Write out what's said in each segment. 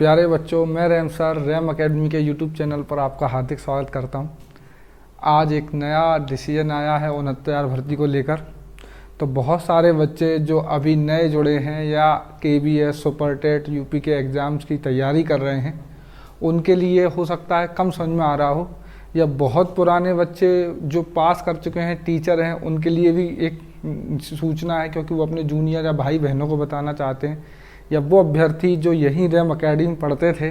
प्यारे बच्चों, मैं रैम सर रैम एकेडमी के यूट्यूब चैनल पर आपका हार्दिक स्वागत करता हूं। आज एक नया डिसीजन आया है 69 भर्ती को लेकर। तो बहुत सारे बच्चे जो अभी नए जुड़े हैं या केबीएस, सुपर टेट, यूपी के एग्ज़ाम्स की तैयारी कर रहे हैं, उनके लिए हो सकता है कम समझ में आ रहा हो, या बहुत पुराने बच्चे जो पास कर चुके हैं, टीचर हैं, उनके लिए भी एक सूचना है, क्योंकि वो अपने जूनियर या भाई बहनों को बताना चाहते हैं, या वो अभ्यर्थी जो यहीं रैम एकेडमी पढ़ते थे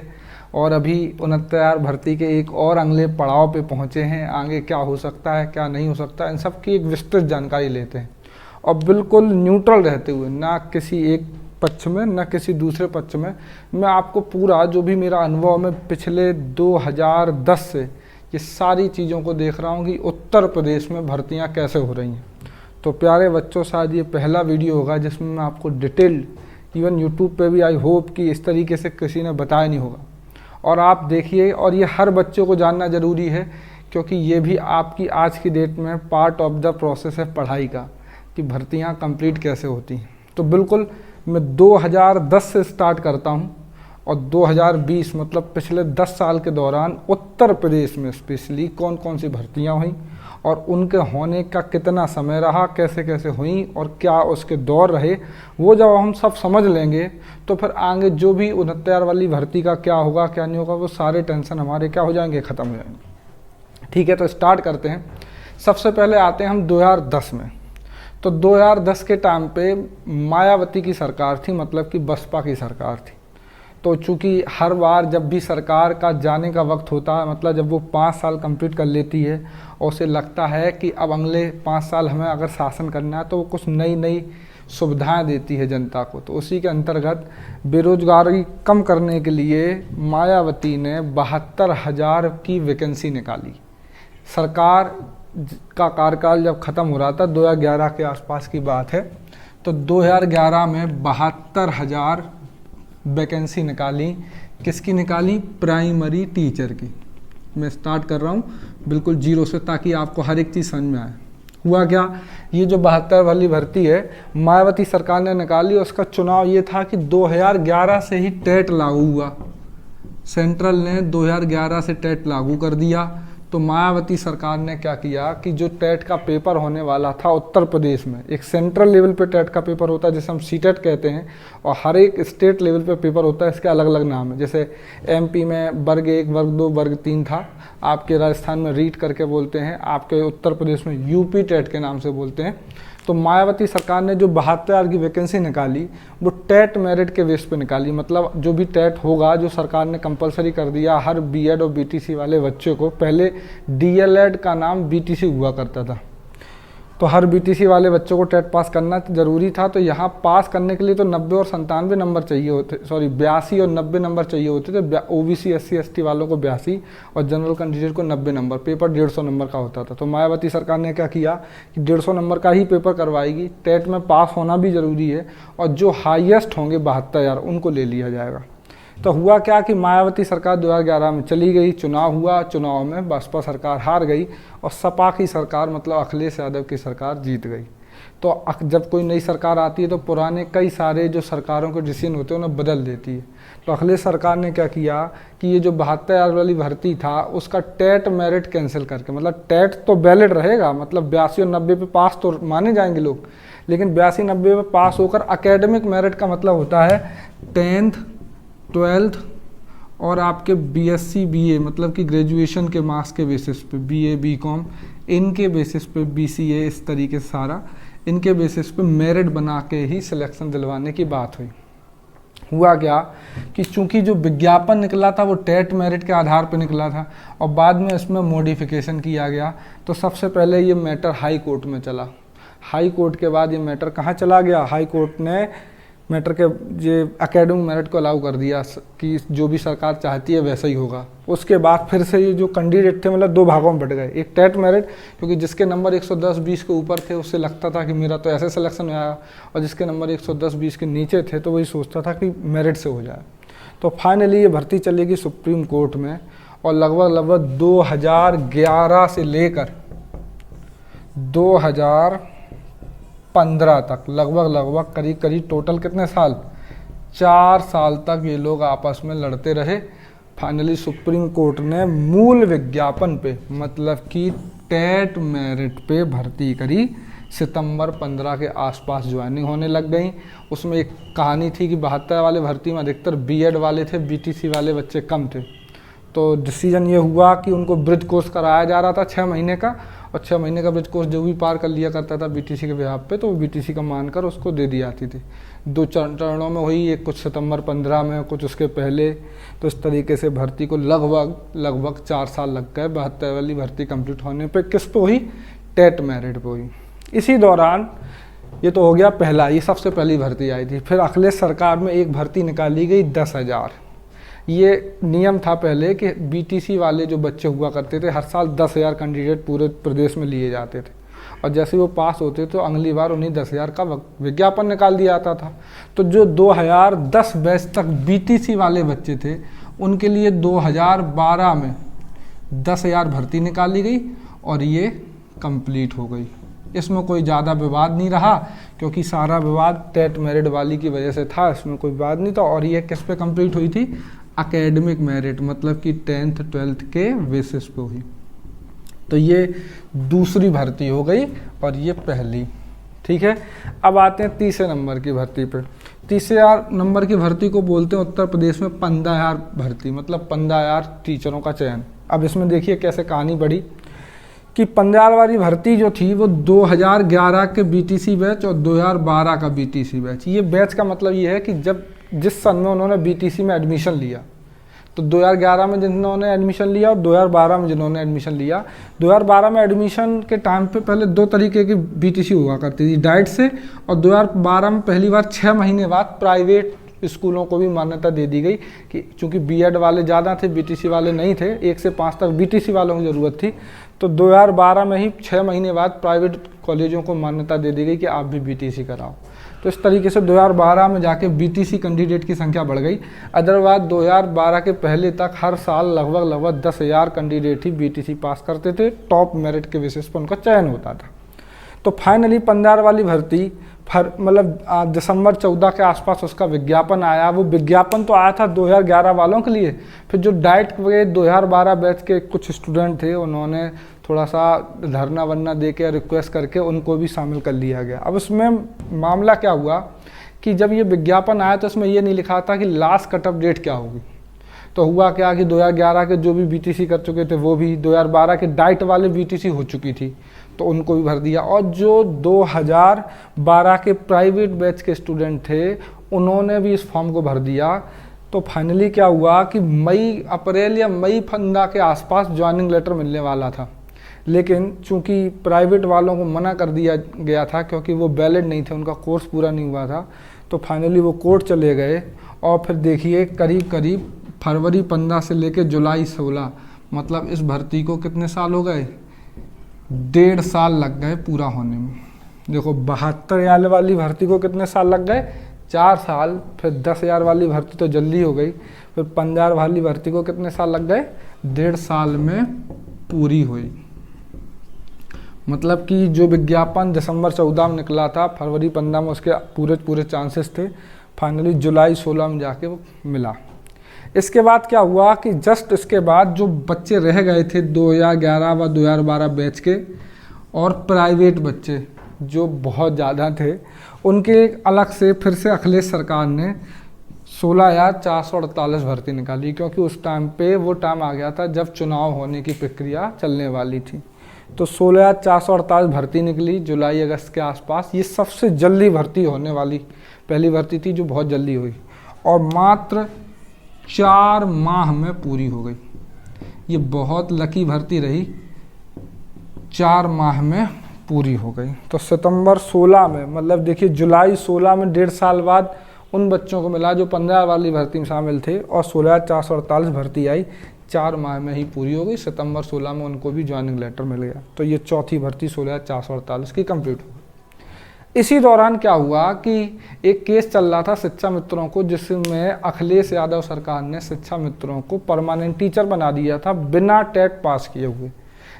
और अभी 69 भर्ती के एक और अगले पड़ाव पे पहुँचे हैं, आगे क्या हो सकता है क्या नहीं हो सकता, इन सब की एक विस्तृत जानकारी लेते हैं और बिल्कुल न्यूट्रल रहते हुए, ना किसी एक पक्ष में ना किसी दूसरे पक्ष में, मैं आपको पूरा जो भी मेरा अनुभव में पिछले 2010 से ये सारी चीज़ों को देख रहा हूँ कि उत्तर प्रदेश में भर्तियाँ कैसे हो रही हैं। तो प्यारे बच्चों, शायद ये पहला वीडियो होगा जिसमें मैं आपको डिटेल्ड, इवन यूट्यूब पे भी आई होप कि इस तरीके से किसी ने बताया नहीं होगा, और आप देखिए। और ये हर बच्चे को जानना ज़रूरी है, क्योंकि ये भी आपकी आज की डेट में पार्ट ऑफ द प्रोसेस है पढ़ाई का, कि भर्तियाँ कंप्लीट कैसे होती हैं। तो बिल्कुल मैं 2010 से स्टार्ट करता हूँ और 2020 मतलब पिछले 10 साल के दौरान उत्तर प्रदेश में स्पेशली कौन कौन सी भर्तियाँ हुई और उनके होने का कितना समय रहा, कैसे कैसे हुई और क्या उसके दौर रहे, वो जब हम सब समझ लेंगे तो फिर आगे जो भी 69 वाली भर्ती का क्या होगा क्या नहीं होगा, वो सारे टेंशन हमारे क्या हो जाएंगे, ख़त्म हो जाएंगे। ठीक है, तो स्टार्ट करते हैं। सबसे पहले आते हैं हम 2010 में। तो 2010 के टाइम पे मायावती की सरकार थी, मतलब कि बसपा की सरकार थी। तो चूँकि हर बार जब भी सरकार का जाने का वक्त होता है, मतलब जब वो 5 साल कंप्लीट कर लेती है और उसे लगता है कि अब अगले 5 साल हमें अगर शासन करना है, तो वो कुछ नई नई सुविधाएं देती है जनता को। तो उसी के अंतर्गत बेरोजगारी कम करने के लिए मायावती ने 72,000 की वैकेंसी निकाली। सरकार का कार्यकाल जब ख़त्म हो रहा था, 2011 के आसपास की बात है, तो 2011 में 72,000 वैकेंसी निकाली। किसकी निकाली? प्राइमरी टीचर की। मैं स्टार्ट कर रहा हूँ बिल्कुल जीरो से, ताकि आपको हर एक चीज़ समझ में आए। हुआ क्या, ये जो 72 वाली भर्ती है मायावती सरकार ने निकाली, उसका चुनाव ये था कि 2011 से ही टेट लागू हुआ। सेंट्रल ने 2011 से टेट लागू कर दिया। तो मायावती सरकार ने क्या किया कि जो टेट का पेपर होने वाला था उत्तर प्रदेश में, एक सेंट्रल लेवल पे टेट का पेपर होता है जिसे हम सीटेट कहते हैं, और हर एक स्टेट लेवल पे पेपर होता है, इसके अलग अलग नाम है। जैसे एमपी में वर्ग 1, वर्ग 2, वर्ग 3 था, आपके राजस्थान में रीट करके बोलते हैं, आपके उत्तर प्रदेश में यूपी टेट के नाम से बोलते हैं। तो मायावती सरकार ने जो 72,000 की वैकेंसी निकाली, वो टेट मेरिट के बेस पे निकाली। मतलब जो भी टेट होगा, जो सरकार ने कंपलसरी कर दिया हर बीएड और बीटीसी वाले बच्चे को। पहले डीएलएड का नाम बीटीसी हुआ करता था, तो हर बीटीसी वाले बच्चों को टेट पास करना ज़रूरी था। तो यहाँ पास करने के लिए तो 90 और 97 नंबर चाहिए होते, 82 और 90 नंबर चाहिए होते थे। ओबीसी SC ST वालों को 82 और जनरल कैंडिडेट को 90 नंबर। पेपर 150 नंबर का होता था। तो मायावती सरकार ने क्या किया कि 150 नंबर का ही पेपर करवाएगी, टेट में पास होना भी ज़रूरी है, और जो हाईएस्ट होंगे 72,000 उनको ले लिया जाएगा। तो हुआ क्या कि मायावती सरकार 2011 में चली गई, चुनाव हुआ, चुनाव में बसपा सरकार हार गई और सपा की सरकार मतलब अखिलेश यादव की सरकार जीत गई। तो जब कोई नई सरकार आती है तो पुराने कई सारे जो सरकारों के डिसीजन होते हैं उन्हें बदल देती है। तो अखिलेश सरकार ने क्या किया कि ये जो 72,000 वाली भर्ती था उसका टेट मेरिट कैंसिल करके, मतलब टेट तो वैलिड रहेगा, मतलब 82 और 90 पे पास तो माने जाएंगे लोग, लेकिन 82-90 पे पास होकर अकेडमिक मेरिट का मतलब होता है 10th 12th और आपके बीएससी बीए, मतलब कि ग्रेजुएशन के मार्क्स के बेसिस पे, बीए बीकॉम इनके बेसिस पे, बीसीए, इस तरीके से सारा इनके बेसिस पे मेरिट बना के ही सिलेक्शन दिलवाने की बात हुई। हुआ क्या कि चूंकि जो विज्ञापन निकला था वो टेट मेरिट के आधार पर निकला था और बाद में इसमें मॉडिफिकेशन किया गया। तो सबसे पहले ये मैटर हाई कोर्ट में चला। हाई कोर्ट के बाद ये मैटर कहाँ चला गया, हाई कोर्ट ने मैटर के ये एकेडमिक मेरिट को अलाउ कर दिया कि जो भी सरकार चाहती है वैसा ही होगा। उसके बाद फिर से ये जो कैंडिडेट थे मतलब 2 भागों में बट गए। एक टेट मेरिट, क्योंकि जिसके नंबर 110-20 के ऊपर थे उससे लगता था कि मेरा तो ऐसे सिलेक्शन आया, और जिसके नंबर 110-20 के नीचे थे तो वही सोचता था कि मेरिट से हो जाए। तो फाइनली ये भर्ती चलेगी सुप्रीम कोर्ट में, और लगभग 2011 से लेकर 2015 तक लगभग करीब टोटल कितने साल, 4 साल तक ये लोग आपस में लड़ते रहे। फाइनली सुप्रीम कोर्ट ने मूल विज्ञापन पे, मतलब कि टेट मेरिट पे भर्ती करी। सितंबर 15 के आसपास ज्वाइनिंग होने लग गई। उसमें एक कहानी थी कि 72 वाले भर्ती में अधिकतर बीएड वाले थे, बीटीसी वाले बच्चे कम थे। तो डिसीजन ये हुआ कि उनको ब्रिज कोर्स कराया जा रहा था 6 महीने का, और 6 महीने का ब्रिज कोर्स जो भी पार कर लिया करता था बीटीसी के बिहाफ पे, तो वो बीटीसी का मानकर उसको दे दी जाती थी। 2 चरणों में हुई, एक कुछ सितंबर 15 में, कुछ उसके पहले। तो इस तरीके से भर्ती को लगभग 4 साल लग गए 72 वाली भर्ती कंप्लीट होने पे। किस पे हुई? टेट मेरिट पे हुई। इसी दौरान ये तो हो गया पहला, ये सबसे पहली भर्ती आई थी। फिर अखिलेश सरकार में एक भर्ती निकाली गई 10,000। ये नियम था पहले कि बीटीसी वाले जो बच्चे हुआ करते थे, हर साल 10,000 कैंडिडेट पूरे प्रदेश में लिए जाते थे, और जैसे वो पास होते तो अगली बार उन्हीं 10,000 का विज्ञापन निकाल दिया जाता था। तो जो 2010 बैच तक बीटीसी वाले बच्चे थे, उनके लिए 2012 में 10,000 भर्ती निकाली गई और ये कंप्लीट हो गई। इसमें कोई ज़्यादा विवाद नहीं रहा, क्योंकि सारा विवाद टेट मेरिट वाली की वजह से था, इसमें कोई विवाद नहीं था। और ये किस पे कंप्लीट हुई थी? एकेडमिक मेरिट, मतलब कि 10th 12th के बेसिस पे हुई। तो ये दूसरी भर्ती हो गई और ये पहली। ठीक है, अब आते हैं तीसरे नंबर की भर्ती पे। तीसरे नंबर की भर्ती को बोलते हैं उत्तर प्रदेश में 15,000 भर्ती, मतलब 15,000 टीचरों का चयन। अब इसमें देखिए कैसे कहानी बढ़ी कि 15,000 वाली भर्ती जो थी वो 2011 के बीटीसी बैच और 2012 का बीटीसी बैच। ये बैच का मतलब ये है कि जिस सन में उन्होंने बीटीसी में एडमिशन लिया, तो 2011 में जिन्होंने एडमिशन लिया और 2012 में जिन्होंने एडमिशन लिया। 2012 में एडमिशन के टाइम पे पहले 2 तरीके की बीटीसी हुआ करती थी, डाइट से, और 2012 में पहली बार 6 महीने बाद प्राइवेट स्कूलों को भी मान्यता दे दी गई कि चूंकि बीएड वाले ज़्यादा थे, बीटीसी वाले नहीं थे, 1 से 5 तक बीटीसी वालों की ज़रूरत थी। तो 2012 में ही 6 महीने बाद प्राइवेट कॉलेजों को मान्यता दे दी गई कि आप भी बीटीसी कराओ। तो इस तरीके से 2012 में जाके बीटीसी कैंडिडेट की संख्या बढ़ गई। अदरवाइज 2012 के पहले तक हर साल लगभग 10,000 कैंडिडेट ही बीटीसी पास करते थे, टॉप मेरिट के बेसिस पर उनका चयन होता था। तो फाइनली 15,000 वाली भर्ती मतलब दिसंबर 14 के आसपास उसका विज्ञापन आया। वो विज्ञापन तो आया था 2011 वालों के लिए, फिर जो डाइट के 2012 बैच के कुछ स्टूडेंट थे, उन्होंने थोड़ा सा धरना वरना दे के रिक्वेस्ट करके उनको भी शामिल कर लिया गया। अब उसमें मामला क्या हुआ कि जब ये विज्ञापन आया तो उसमें ये नहीं लिखा था कि लास्ट कट ऑफ डेट क्या होगी। तो हुआ क्या कि 2011 के जो भी बीटीसी कर चुके थे वो भी, 2012 के डाइट वाले बीटीसी हो चुकी थी तो उनको भी भर दिया, और जो 2012 के प्राइवेट बैच के स्टूडेंट थे उन्होंने भी इस फॉर्म को भर दिया। तो फाइनली क्या हुआ कि अप्रैल या मई फंदा के आसपास ज्वाइनिंग लेटर मिलने वाला था, लेकिन चूंकि प्राइवेट वालों को मना कर दिया गया था क्योंकि वो वैलिड नहीं थे, उनका कोर्स पूरा नहीं हुआ था। तो फाइनली वो कोर्ट चले गए, और फिर देखिए करीब फरवरी 15 से लेकर जुलाई 16, मतलब इस भर्ती को कितने साल हो गए? 1.5 साल लग गए पूरा होने में। देखो 72,000 वाली भर्ती को कितने साल लग गए? 4 साल। फिर 10,000 वाली भर्ती तो जल्दी हो गई, फिर 15,000 वाली भर्ती को कितने साल लग गए? 1.5 साल में पूरी हुई। मतलब कि जो विज्ञापन दिसंबर 14 में निकला था, फरवरी 15 में उसके पूरे चांसेस थे, फाइनली जुलाई 16 में जाके वो मिला। इसके बाद क्या हुआ कि जस्ट इसके बाद जो बच्चे रह गए थे 2011 व 2012 बैच के और प्राइवेट बच्चे जो बहुत ज़्यादा थे, उनके अलग से फिर से अखिलेश सरकार ने 16,448 भर्ती निकाली, क्योंकि उस टाइम पे वो टाइम आ गया था जब चुनाव होने की प्रक्रिया चलने वाली थी। तो 16,448 भर्ती निकली जुलाई अगस्त के आसपास। ये सबसे जल्दी भर्ती होने वाली पहली भर्ती थी जो बहुत जल्दी हुई, और मात्र 4 माह में पूरी हो गई। ये बहुत लकी भर्ती रही, 4 माह में पूरी हो गई। तो सितंबर 16 में, मतलब देखिए जुलाई 16 में 1.5 साल बाद उन बच्चों को मिला जो 15 वाली भर्ती में शामिल थे, और 16,448 भर्ती आई, 4 माह में ही पूरी हो गई। सितंबर 16 में उनको भी ज्वाइनिंग लेटर मिल गया। तो ये चौथी भर्ती 16,448 की कंप्लीट हो गई। इसी दौरान क्या हुआ कि एक केस चल रहा था शिक्षा मित्रों को, जिसमें अखिलेश यादव सरकार ने शिक्षा मित्रों को परमानेंट टीचर बना दिया था बिना टेट पास किए हुए,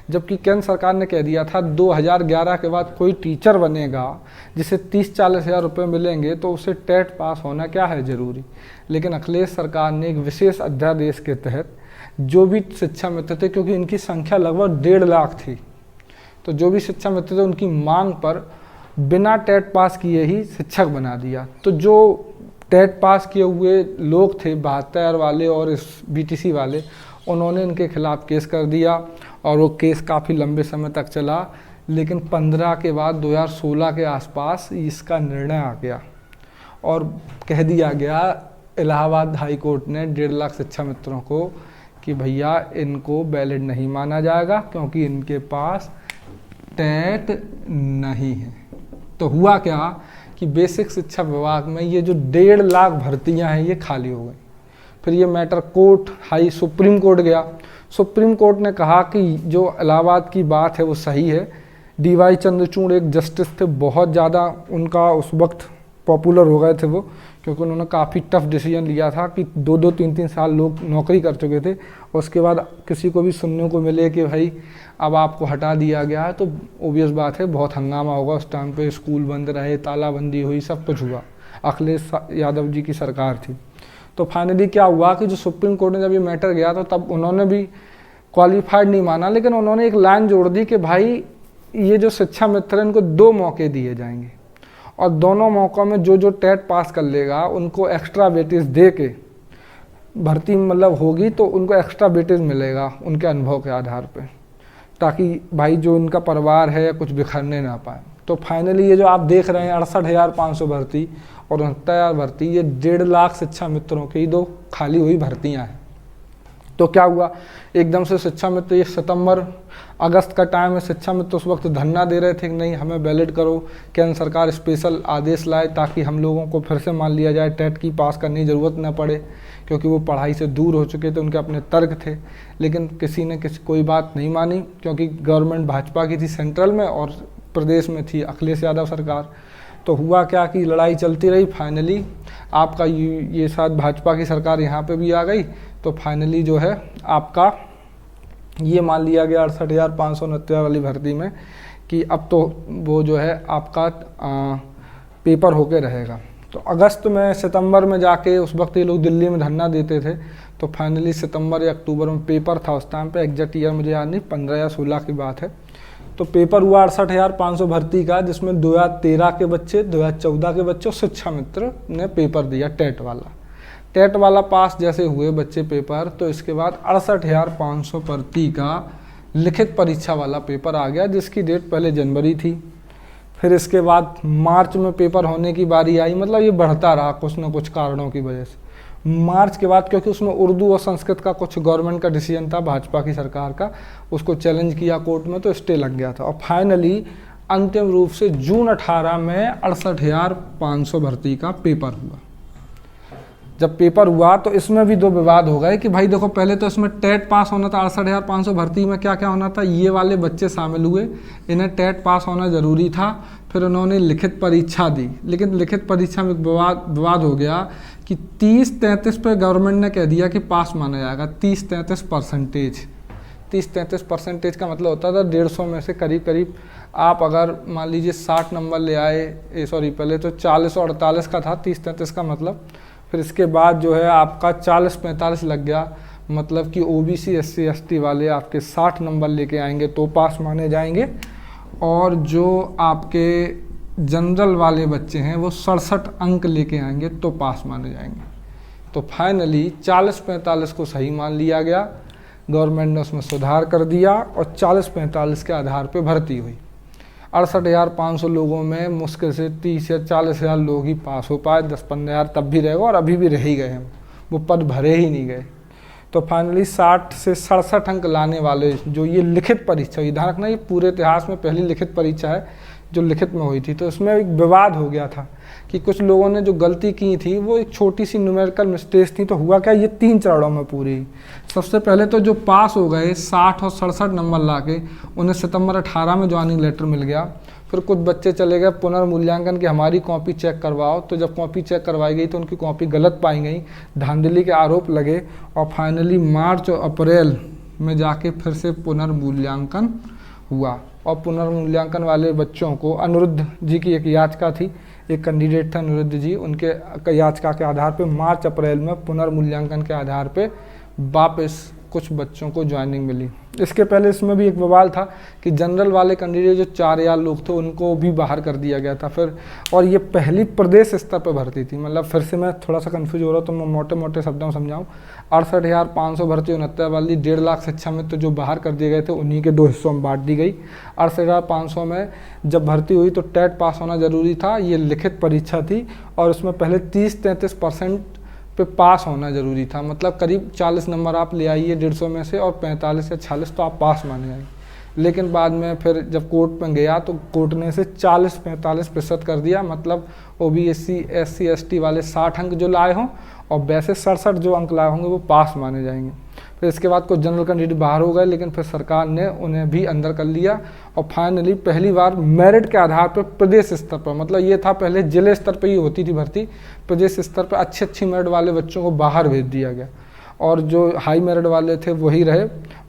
जबकि केंद्र सरकार ने कह दिया था 2011 के बाद कोई टीचर बनेगा जिसे 30-40 हज़ार रुपये मिलेंगे तो उसे टेट पास होना क्या है ज़रूरी। लेकिन अखिलेश सरकार ने एक विशेष अध्यादेश के तहत जो भी शिक्षा मित्र थे, क्योंकि इनकी संख्या लगभग 1.5 लाख थी, तो जो भी शिक्षा मित्र थे उनकी मांग पर बिना टेट पास किए ही शिक्षक बना दिया। तो जो टेट पास किए हुए लोग थे 72 वाले और इस BTC वाले, उन्होंने इनके खिलाफ केस कर दिया और वो केस काफ़ी लंबे समय तक चला। लेकिन 15 के बाद 2016 के आसपास इसका निर्णय आ गया और कह दिया गया इलाहाबाद हाई कोर्ट ने 1.5 लाख शिक्षा मित्रों को कि भैया इनको वैलिड नहीं माना जाएगा क्योंकि इनके पास टेट नहीं है। तो हुआ क्या कि बेसिक शिक्षा विभाग में ये जो 1.5 लाख भर्तियां हैं ये खाली हो गई। फिर ये मैटर सुप्रीम कोर्ट गया। सुप्रीम कोर्ट ने कहा कि जो इलाहाबाद की बात है वो सही है। DY चंद्रचूड़ एक जस्टिस थे, बहुत ज़्यादा उनका उस वक्त पॉपुलर हो गए थे वो, क्योंकि उन्होंने काफ़ी टफ डिसीजन लिया था कि 2-2 3-3 साल लोग नौकरी कर चुके थे और उसके बाद किसी को भी सुनने को मिले कि भाई अब आपको हटा दिया गया है, तो ओबियस बात है बहुत हंगामा होगा। उस टाइम पे स्कूल बंद रहे, तालाबंदी हुई, सब कुछ हुआ। अखिलेश यादव जी की सरकार थी। तो फाइनली क्या हुआ कि जो सुप्रीम कोर्ट ने जब ये मैटर गया तो तब उन्होंने भी क्वालिफाइड नहीं माना, लेकिन उन्होंने एक लाइन जोड़ दी कि भाई ये जो शिक्षा मित्र हैं इनको 2 मौके दिए जाएंगे और दोनों मौक़ों में जो जो टेट पास कर लेगा उनको एक्स्ट्रा वेटेज दे के भर्ती मतलब होगी, तो उनको एक्स्ट्रा वेटेज मिलेगा उनके अनुभव के आधार पे, ताकि भाई जो उनका परिवार है कुछ बिखरने ना पाए। तो फाइनली ये जो आप देख रहे हैं 68,500 भर्ती और 69,000 भर्ती, ये 1.5 लाख शिक्षा मित्रों की 2 खाली हुई भर्तियां हैं। तो क्या हुआ, एकदम से शिक्षा मित्र, ये सितंबर अगस्त का टाइम है, शिक्षा मित्र उस वक्त धरना दे रहे थे कि नहीं हमें वैलिड करो। केंद्र सरकार स्पेशल आदेश लाए ताकि हम लोगों को फिर से मान लिया जाए, टेट की पास करने की ज़रूरत न पड़े, क्योंकि वो पढ़ाई से दूर हो चुके थे, उनके अपने तर्क थे। लेकिन किसी ने कोई बात नहीं मानी, क्योंकि गवर्नमेंट भाजपा की थी सेंट्रल में और प्रदेश में थी अखिलेश यादव सरकार। तो हुआ क्या कि लड़ाई चलती रही। फाइनली आपका ये साथ भाजपा की सरकार यहाँ पे भी आ गई। तो फाइनली जो है आपका ये मान लिया गया 68,569 वाली भर्ती में कि अब तो वो जो है आपका पेपर होके रहेगा। तो अगस्त में सितंबर में जाके उस वक्त ये लोग दिल्ली में धरना देते थे। तो फाइनली सितंबर या अक्टूबर में पेपर था उस टाइम पे, एग्जैक्ट ईयर मुझे याद नहीं, 15 या 16 की बात है। तो पेपर हुआ 68,500 भर्ती का, जिसमें 2013 के बच्चे, 2014 के बच्चे और शिक्षा मित्र ने पेपर दिया टेट वाला। टेट वाला पास जैसे हुए बच्चे पेपर, तो इसके बाद 68,500 भर्ती का लिखित परीक्षा वाला पेपर आ गया, जिसकी डेट पहले जनवरी थी। फिर इसके बाद मार्च में पेपर होने की बारी आई। मतलब ये बढ़ता रहा कुछ न कुछ कारणों की वजह से। मार्च के बाद क्योंकि उसमें उर्दू और संस्कृत का कुछ गवर्नमेंट का डिसीजन था भाजपा की सरकार का, उसको चैलेंज किया कोर्ट में, तो स्टे लग गया था। और फाइनली अंतिम रूप से जून 18 में 68,500 भर्ती का पेपर हुआ। जब पेपर हुआ तो इसमें भी 2 विवाद हो गए कि भाई देखो, पहले तो इसमें टेट पास होना था। 68,500 भर्ती में क्या क्या होना था, ये वाले बच्चे शामिल हुए, इन्हें टेट पास होना ज़रूरी था। फिर उन्होंने लिखित परीक्षा दी, लेकिन लिखित परीक्षा में विवाद हो गया कि 30-33 पे गवर्नमेंट ने कह दिया कि पास माना जाएगा। 30-33%। 30-33% का मतलब होता था 150 में से करीब करीब आप अगर मान लीजिए 60 नंबर ले आए, पहले तो 40 और 48 का था 30-33 का मतलब। फिर इसके बाद जो है आपका 40-45 लग गया, मतलब कि OBC SC ST वाले आपके 60 नंबर लेके आएंगे तो पास माने जाएंगे, और जो आपके जनरल वाले बच्चे हैं वो 67 अंक लेके आएंगे तो पास माने जाएंगे। तो फाइनली 40-45 को सही मान लिया गया। गवर्नमेंट ने उसमें सुधार कर दिया और 40-45 के आधार पे भर्ती हुई। 68,500 लोगों में मुश्किल से 30 या 40,000 लोग ही पास हो पाए। 10-15,000 तब भी रहेगा और अभी भी रह ही गए हैं, वो पद भरे ही नहीं गए। तो फाइनली 60 से 67 अंक लाने वाले जो ये लिखित परीक्षा हुई, ध्यान रखना ये पूरे इतिहास में पहली लिखित परीक्षा है जो लिखित में हुई थी। तो इसमें एक विवाद हो गया था कि कुछ लोगों ने जो गलती की थी वो एक छोटी सी न्यूमेरिकल मिस्टेक थी। तो हुआ क्या, ये 3 चरणों में पूरी। सबसे पहले तो जो पास हो गए 60 और 67 नंबर लाके, उन्हें सितंबर 18 में ज्वाइनिंग लेटर मिल गया। फिर कुछ बच्चे चले गए पुनर्मूल्यांकन की हमारी कॉपी चेक करवाओ। तो जब कॉपी चेक करवाई गई तो उनकी कॉपी गलत पाई गई, धांधली के आरोप लगे। और फाइनली मार्च और अप्रैल में जाके फिर से पुनर्मूल्यांकन हुआ और पुनर्मूल्यांकन वाले बच्चों को अनिरुद्ध जी की एक याचिका थी, एक कैंडिडेट थे अनिरुद्ध जी, उनके याचिका के आधार पे मार्च अप्रैल में पुनर्मूल्यांकन के आधार पे वापस कुछ बच्चों को ज्वाइनिंग मिली। इसके पहले इसमें भी एक बवाल था कि जनरल वाले कैंडिडेट जो 4000 लोग थे उनको भी बाहर कर दिया गया था फिर, और ये पहली प्रदेश स्तर पर भर्ती थी। मतलब फिर से मैं थोड़ा सा कंफ्यूज हो रहा हूँ तो मैं मोटे मोटे शब्दों में समझाऊँ। 68,500 भर्ती 69 वाली 1.5 लाख शिक्षा मित्र जो बाहर कर दिए गए थे उन्हीं के 2 हिस्सों में बांट दी गई। 68,500 में जब भर्ती हुई तो टेट पास होना जरूरी था, ये लिखित परीक्षा थी और उसमें पहले 30-33% पे पास होना जरूरी था। मतलब करीब 40 नंबर आप ले आइए 150 में से और 45 या 46 तो आप पास माने जाएंगे। लेकिन बाद में फिर जब कोर्ट में गया तो कोर्ट ने इसे 40-45% कर दिया। मतलब OBC SC ST वाले 60 अंक जो लाए हों और वैसे 67 जो अंक लाए होंगे वो पास माने जाएंगे। फिर इसके बाद कुछ जनरल कैंडिडेट बाहर हो गए, लेकिन फिर सरकार ने उन्हें भी अंदर कर लिया और फाइनली पहली बार मेरिट के आधार पर प्रदेश स्तर पर, मतलब ये था पहले जिले स्तर पर ही होती थी भर्ती, प्रदेश स्तर पर अच्छी मेरिट वाले बच्चों को बाहर भेज दिया गया और जो हाई मेरिट वाले थे वही रहे।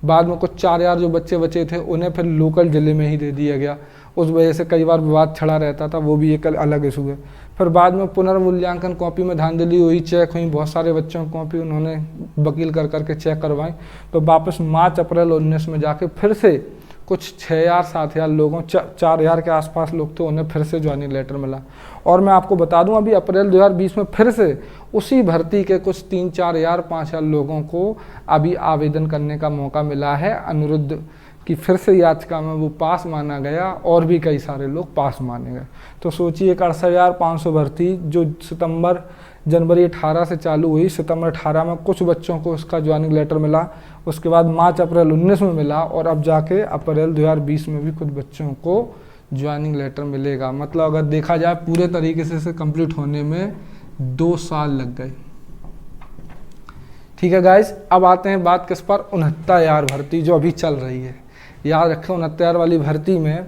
बाद में कुछ 4000 जो बच्चे बचे थे उन्हें फिर लोकल ज़िले में ही दे दिया गया। उस वजह से कई बार विवाद छड़ा रहता था, वो भी एक अलग इशू है। फिर बाद में पुनर्मूल्यांकन कॉपी में धांधली हुई, चेक हुई, बहुत सारे बच्चों की कॉपी उन्होंने वकील कर करके चेक करवाई, तो वापस मार्च अप्रैल 19 में जाके फिर से कुछ 6000-7000 लोगों 4000 के आसपास लोग थे उन्हें फिर से ज्वाइनिंग लेटर मिला। और मैं आपको बता दूं अभी अप्रैल 2020 में फिर से उसी भर्ती के कुछ 3-4,000-5,000 लोगों को अभी आवेदन करने का मौका मिला है। अनिरुद्ध की फिर से याचिका में वो पास माना गया और भी कई सारे लोग पास माने गए। तो सोचिए 68,500 भर्ती जो जनवरी 18 से चालू हुई, सितंबर 18 में कुछ बच्चों को उसका ज्वाइनिंग लेटर मिला, उसके बाद मार्च अप्रैल 19 में मिला और अब जाके अप्रैल 2020 में भी कुछ बच्चों को ज्वाइनिंग लेटर मिलेगा। मतलब अगर देखा जाए पूरे तरीके से इसे कंप्लीट होने में 2 साल लग गए। ठीक है गाइस, अब आते हैं बात किस पर, 69,000 भर्ती जो अभी चल रही है। याद रखें 69,000 वाली भर्ती में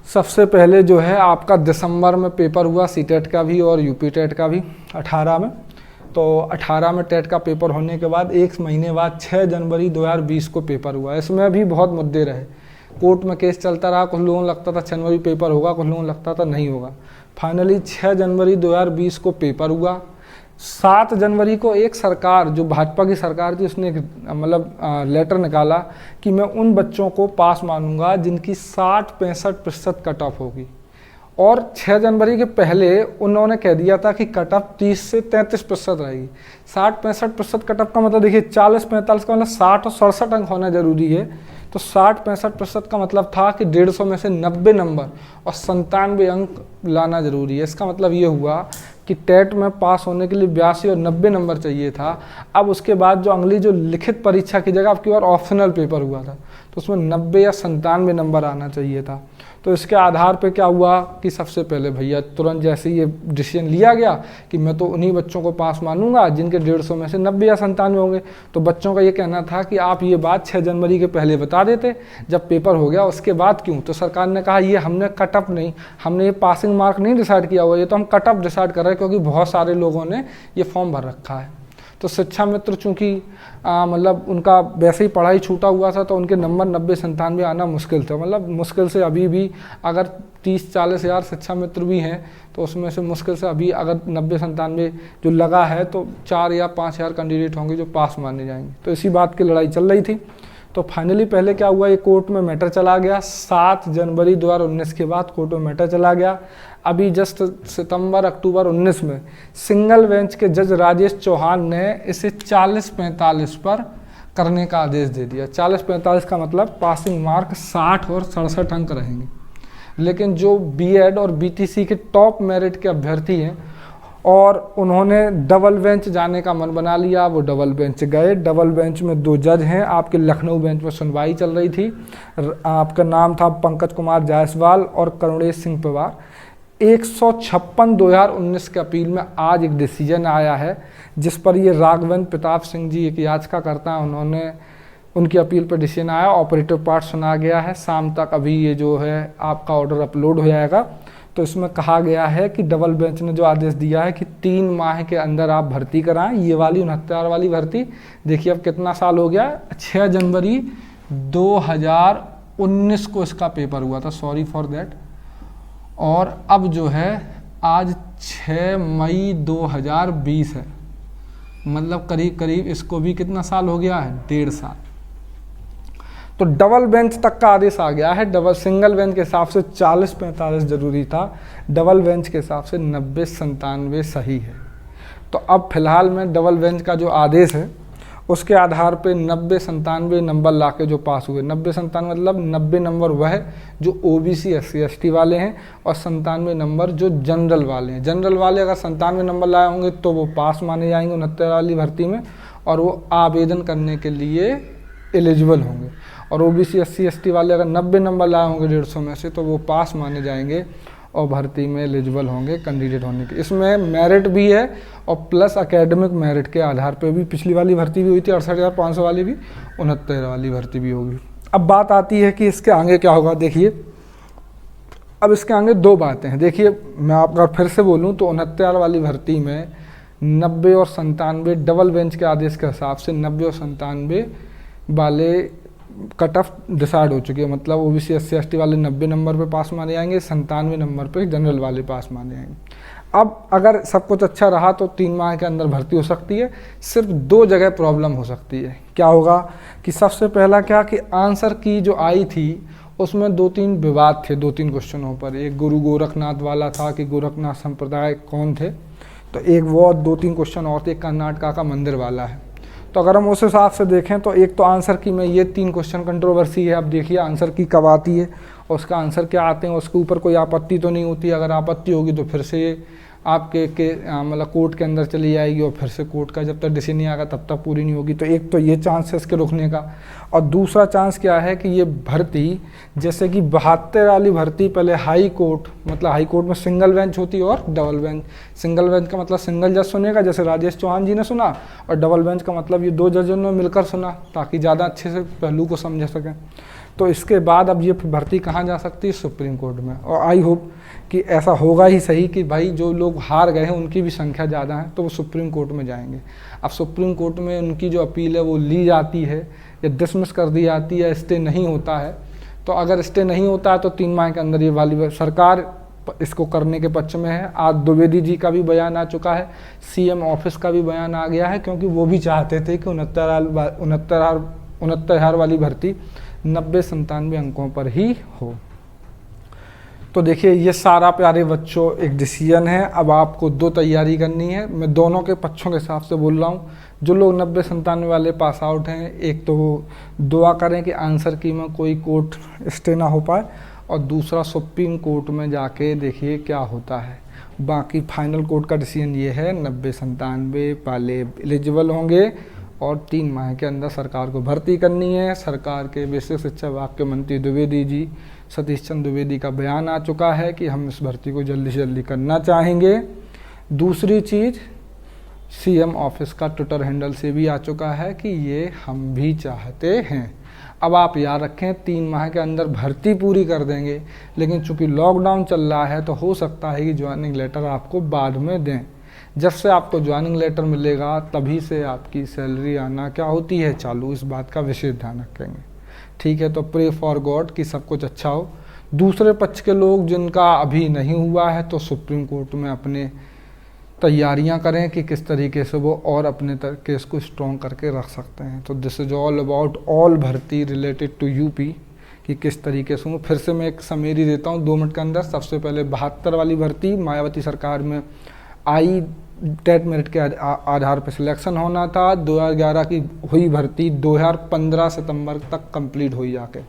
सबसे पहले जो है आपका दिसंबर में पेपर हुआ सीटेट का भी और यूपी टेट का भी 18 में। तो 18 में टेट का पेपर होने के बाद 1 महीने बाद 6 जनवरी 2020 को पेपर हुआ। इसमें भी बहुत मुद्दे रहे, कोर्ट में केस चलता रहा, कुछ लोगों को लगता था 6 जनवरी पेपर होगा, कुछ लोगों को लगता था नहीं होगा। फाइनली 6 जनवरी 2020 को पेपर हुआ। 7 जनवरी को एक सरकार जो भाजपा की सरकार थी उसने लेटर निकाला कि मैं उन बच्चों को पास मानूंगा जिनकी 60-65% कट ऑफ होगी। और 6 जनवरी के पहले उन्होंने कह दिया था कि कट ऑफ 30 से 33% रहेगी। 60-65% कट ऑफ का मतलब देखिए 40-45 का मतलब 60 और 67 अंक होना जरूरी है। तो 60-65% का मतलब था कि 150 में से 90 नंबर और 97 अंक लाना जरूरी है। इसका मतलब ये हुआ कि टेट में पास होने के लिए 82 और 90 नंबर चाहिए था। अब उसके बाद जो अगली जो लिखित परीक्षा की जगह आपकी बार ऑप्शनल पेपर हुआ था तो उसमें 90 या 97 नंबर आना चाहिए था। तो इसके आधार पे क्या हुआ कि सबसे पहले भैया तुरंत जैसे ये डिसीजन लिया गया कि मैं तो उन्हीं बच्चों को पास मानूंगा जिनके 150 में से 90 या 97 होंगे। तो बच्चों का ये कहना था कि आप ये बात 6 जनवरी के पहले बता देते, जब पेपर हो गया उसके बाद क्यों। तो सरकार ने कहा ये हमने कट ऑफ नहीं, हमने ये पासिंग मार्क नहीं डिसाइड किया हुआ, ये तो हम कट ऑफ डिसाइड कर रहे हैं क्योंकि बहुत सारे लोगों ने ये फॉर्म भर रखा है। तो शिक्षा मित्र चूँकि मतलब उनका वैसे ही पढ़ाई छूटा हुआ था तो उनके नंबर 90-97 आना मुश्किल था। मतलब मुश्किल से अभी भी अगर 30-40 हज़ार शिक्षा मित्र भी हैं तो उसमें से मुश्किल से अभी अगर 90-97 जो लगा है तो 4 या 5 हज़ार कैंडिडेट होंगे जो पास माने जाएंगे। तो इसी बात की लड़ाई चल रही थी। तो फाइनली पहले क्या हुआ, ये कोर्ट में मैटर चला गया। 7 जनवरी 2019 के बाद कोर्ट में मैटर चला गया। अभी जस्ट सितंबर अक्टूबर 19 में सिंगल बेंच के जज राजेश चौहान ने इसे 40-45 पर करने का आदेश दे दिया। 40-45 का मतलब पासिंग मार्क 60 और 67 अंक रहेंगे। लेकिन जो बीएड और बीटीसी के टॉप मेरिट के अभ्यर्थी हैं और उन्होंने डबल बेंच जाने का मन बना लिया, वो डबल बेंच गए। डबल बेंच में 2 जज हैं, आपके लखनऊ बेंच में सुनवाई चल रही थी। आपका नाम था पंकज कुमार जायसवाल और करुणेश सिंह पवार। 156 2019 के अपील में आज एक डिसीजन आया है जिस पर ये राघवेंद्र प्रताप सिंह जी एक याचिकाकर्ता हैं, उन्होंने उनकी अपील पर डिसीजन आया। ऑपरेटिव पार्ट सुना गया है, शाम तक अभी ये जो है आपका ऑर्डर अपलोड हो जाएगा। तो इसमें कहा गया है कि डबल बेंच ने जो आदेश दिया है कि 3 माह के अंदर आप भर्ती कराएं। ये वाली 69 वाली भर्ती देखिए अब कितना साल हो गया, 6 जनवरी 2019 को इसका पेपर हुआ था, सॉरी फॉर दैट। और अब जो है आज 6 मई 2020 है, मतलब करीब करीब इसको भी कितना साल हो गया है, 1.5 साल। तो डबल बेंच तक का आदेश आ गया है। डबल सिंगल बेंच के हिसाब से 40-45 जरूरी था, डबल बेंच के हिसाब से 90-97 सही है। तो अब फिलहाल में डबल बेंच का जो आदेश है उसके आधार पे 90-97 नंबर लाके जो पास हुए, 90-97 मतलब 90 नंबर वह जो ओबीसी SC/ST वाले हैं और 97 नंबर जो जनरल वाले हैं। जनरल वाले अगर 97 नंबर लाए होंगे तो वो पास माने जाएंगे 69 वाली भर्ती में और वो आवेदन करने के लिए एलिजिबल होंगे। और ओबीसी SC/ST वाले अगर 90 नंबर लाए होंगे 150 में से तो वो पास माने जाएंगे और भर्ती में एलिजिबल होंगे कैंडिडेट होने के। इसमें मेरिट भी है और प्लस एकेडमिक मेरिट के आधार पे भी पिछली वाली भर्ती भी हुई थी 68,500 वाली भी, 69 वाली भर्ती भी होगी। अब बात आती है कि इसके आगे क्या होगा। देखिए अब इसके आगे 2 बातें हैं। देखिए मैं आपका फिर से बोलूँ तो 69 वाली भर्ती में 90 और 97 डबल बेंच के आदेश के हिसाब से 90 और 97 वाले कट ऑफ डिसाइड हो चुकी है। मतलब ओबीसी SC/ST वाले 90 नंबर पे पास माने जाएंगे, 97 नंबर पे जनरल वाले पास माने जाएंगे। अब अगर सब कुछ अच्छा रहा तो 3 माह के अंदर भर्ती हो सकती है। सिर्फ 2 जगह प्रॉब्लम हो सकती है। क्या होगा कि सबसे पहला क्या कि आंसर की जो आई थी उसमें 2-3 विवाद थे 2-3 क्वेश्चनों पर। एक गुरु गोरखनाथ वाला था कि गोरखनाथ संप्रदाय कौन थे, तो एक वो 2-3 क्वेश्चन और थे, कर्नाटका का मंदिर वाला है। तो अगर हम उस हिसाब से देखें तो एक तो आंसर की में ये 3 क्वेश्चन कंट्रोवर्सी है। अब देखिए आंसर की कब आती है और उसका आंसर क्या आते हैं, उसके ऊपर कोई आपत्ति तो नहीं होती। अगर आपत्ति होगी तो फिर से ये आपके मतलब कोर्ट के अंदर चली जाएगी और फिर से कोर्ट का जब तक डिसीजन नहीं आएगा तब तक पूरी नहीं होगी। तो एक तो ये चांस है इसके रुकने का। और दूसरा चांस क्या है कि ये भर्ती जैसे कि 72 वाली भर्ती पहले हाई कोर्ट, मतलब हाई कोर्ट में सिंगल बेंच होती है और डबल बेंच। सिंगल बेंच का मतलब सिंगल जज सुनेगा जैसे राजेश चौहान जी ने सुना, और डबल बेंच का मतलब ये 2 जजों ने मिलकर सुना ताकि ज़्यादा अच्छे से पहलू को समझ सकें। तो इसके बाद अब ये भर्ती कहाँ जा सकती है, सुप्रीम कोर्ट में। और आई होप कि ऐसा होगा ही सही कि भाई जो लोग हार गए हैं उनकी भी संख्या ज़्यादा है तो वो सुप्रीम कोर्ट में जाएंगे। अब सुप्रीम कोर्ट में उनकी जो अपील है वो ली जाती है या डिसमिस कर दी जाती है, स्टे नहीं होता है। तो अगर स्टे नहीं होता है तो 3 माह के अंदर ये वाली सरकार इसको करने के पक्ष में है। आज द्विवेदी जी का भी बयान आ चुका है, CM ऑफिस का भी बयान आ गया है, क्योंकि वो भी चाहते थे कि 69,000 वाली भर्ती 90-97 अंकों पर ही हो। तो देखिए ये सारा प्यारे बच्चों एक डिसीजन है। अब आपको 2 तैयारी करनी है। मैं दोनों के पक्षों के हिसाब से बोल रहा हूँ। जो लोग 90-97 वाले पास आउट हैं, एक तो वो दुआ करें कि आंसर की में कोई कोर्ट स्टे ना हो पाए, और दूसरा सुप्रीम कोर्ट में जाके देखिए क्या होता है। बाकी फाइनल कोर्ट का डिसीजन ये है 90-97 वाले एलिजिबल होंगे और 3 माह के अंदर सरकार को भर्ती करनी है। सरकार के बेसिक शिक्षा विभाग के मंत्री द्विवेदी जी, सतीश चंद्र द्विवेदी का बयान आ चुका है कि हम इस भर्ती को जल्दी से जल्दी करना चाहेंगे। दूसरी चीज़ CM ऑफिस का ट्विटर हैंडल से भी आ चुका है कि ये हम भी चाहते हैं। अब आप याद रखें 3 माह के अंदर भर्ती पूरी कर देंगे, लेकिन चूंकि लॉकडाउन चल रहा है तो हो सकता है कि ज्वाइनिंग लेटर आपको बाद में दें। जब से आपको ज्वाइनिंग लेटर मिलेगा तभी से आपकी सैलरी आना क्या होती है, चालू। इस बात का विशेष ध्यान रखेंगे, ठीक है। तो प्रे फॉर गॉड कि सब कुछ अच्छा हो। दूसरे पक्ष के लोग जिनका अभी नहीं हुआ है तो सुप्रीम कोर्ट में अपने तैयारियां करें कि किस तरीके से वो और अपने केस को स्ट्रॉन्ग करके रख सकते हैं। तो this is all about all भर्ती रिलेटेड टू यूपी कि किस तरीके से। फिर से मैं एक समरी देता हूँ 2 मिनट के अंदर। सबसे पहले 72 वाली भर्ती मायावती सरकार में आई, टेट मेरिट के आधार पर सिलेक्शन होना था। 2011 की हुई भर्ती 2015 सितंबर तक कंप्लीट हुई जाके,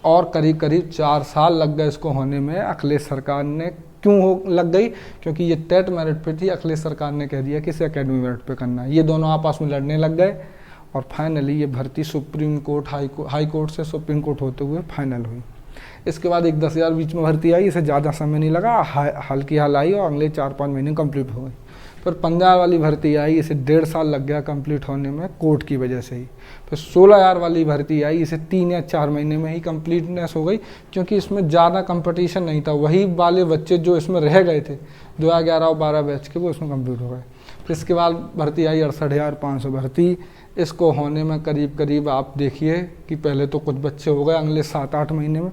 और करीब करीब 4 साल लग गए इसको होने में। अखिलेश सरकार ने क्यों लग गई, क्योंकि ये टेट मेरिट पे थी, अखिलेश सरकार ने कह दिया कि इसे एकेडमी मेरिट पे करना है। ये दोनों आपस में लड़ने लग गए और फाइनली ये भर्ती सुप्रीम कोर्ट हाई कोर्ट से सुप्रीम कोर्ट होते हुए फाइनल हुई। इसके बाद एक 10,000 बीच में भर्ती आई, इसे ज़्यादा समय नहीं लगा, हल्की हाल आई और अगले 4-5 महीने कंप्लीट हो गई। फिर 15 वाली भर्ती आई, इसे 1.5 साल लग गया कंप्लीट होने में कोर्ट की वजह से ही। फिर 16,000 वाली भर्ती आई, इसे 3 या 4 महीने में ही कंप्लीटनेस हो गई, क्योंकि इसमें ज़्यादा कंपटीशन नहीं था। वही वाले बच्चे जो इसमें रह गए थे 2011 और 12 बैच के, वो इसमें कंप्लीट हो गए। फिर इसके बाद भर्ती आई 68,500 भर्ती। इसको होने में करीब करीब आप देखिए कि पहले तो कुछ बच्चे हो गए अगले 7-8 महीने में,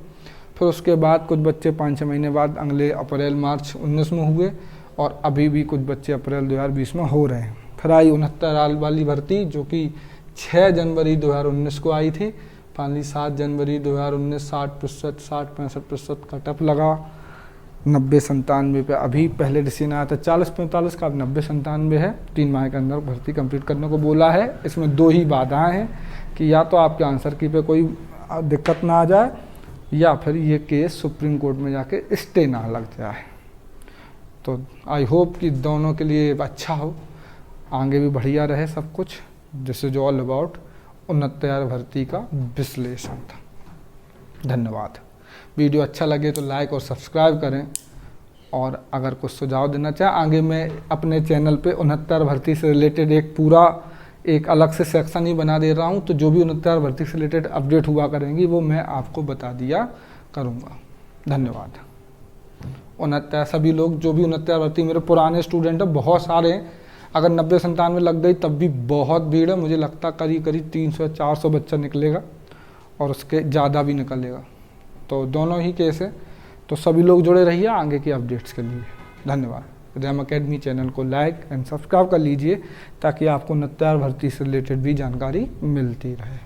फिर उसके बाद कुछ बच्चे 5-6 महीने बाद अगले अप्रैल मार्च 19 में हुए, और अभी भी कुछ बच्चे अप्रैल 2020 में हो रहे हैं। फिर आई 69 वाली भर्ती, जो कि 6 जनवरी 2019 को आई थी। फाइनली 7 जनवरी 2019 60%, 60-65% कटअप लगा। 90-97 पे अभी पहले डिसीजन आया था 40-45 का, अब 90-97 है। 3 माह के अंदर भर्ती कंप्लीट करने को बोला है। इसमें 2 ही बाधाएं हैं कि या तो आपके आंसर की पे कोई दिक्कत ना आ जाए, या फिर ये केस सुप्रीम कोर्ट में जाके स्टे ना लग जाए। तो आई होप कि दोनों के लिए अच्छा हो, आगे भी बढ़िया रहे सब कुछ। दिस इज ऑल अबाउट 69 भर्ती का विश्लेषण था। धन्यवाद। वीडियो अच्छा लगे तो लाइक और सब्सक्राइब करें, और अगर कुछ सुझाव देना चाहें, आगे मैं अपने चैनल पे 69 भर्ती से रिलेटेड एक अलग से सेक्शन ही बना दे रहा हूँ। तो जो भी 69 भर्ती से रिलेटेड अपडेट हुआ करेंगी वो मैं आपको बता दिया करूँगा। धन्यवाद। 69 सभी लोग जो भी 69 भर्ती, मेरे पुराने स्टूडेंट हैं बहुत सारे हैं। अगर 90-97 लग गई तब भी बहुत भीड़ है, मुझे लगता करीब 300-400 बच्चा निकलेगा, और उसके ज़्यादा भी निकलेगा। तो दोनों ही केस है। तो सभी लोग जुड़े रहिए आगे की अपडेट्स के लिए। धन्यवाद। रैम अकेडमी चैनल को लाइक एंड सब्सक्राइब कर लीजिए, ताकि आपको 69 भर्ती से रिलेटेड भी जानकारी मिलती रहे।